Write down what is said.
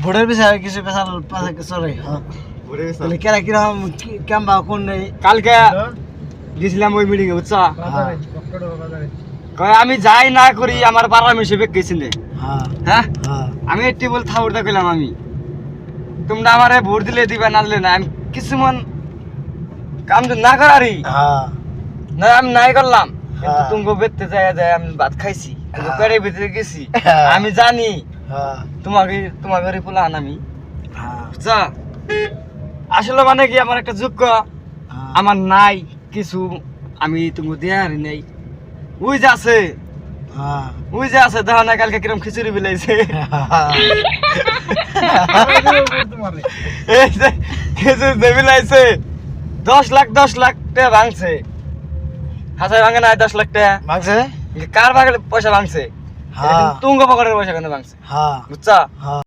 ভোটের বিষয়ে কিছু পেশাল চলে তাহলে কেরা কিরকম কেমবা কোন নেই কালকে গেছিলাম ওই মিটিং এ বুঝছো কয় আমি যাই না করি আমার বারা মিশে গেছি নে হ্যাঁ আমি একটি বল থাউরদা কইলাম আমি তোমরা আমারে ভোট দিলে দিবা না দিলে না আমি কিছু মন কাম তো না করারই না আমি নাই করলাম কিন্তু তুমি বেতে যায় যায় আমি ভাত খাইছি পেটের ভিতরে গেছি আমি জানি তোমাকে রিপুলান আমি বুঝছো আসলে মানে কি আমার একটা যোগ্য আমার নাই কিছু আমি তুমি দেয়ারি নেই ওই যে আছে দেখো না কালকে কিরম খিচুড়ি বিলাইছে খিচুড়ি বিলাইছে 10 লাখ টাকা ভাঙছে হাজার ভাঙে না 10 লাখ টাকা ভাঙছে কার ভাঙলে পয়সা ভাঙছে তুঙ্গ পকেটের পয়সা কেন ভাঙছে বুঝছা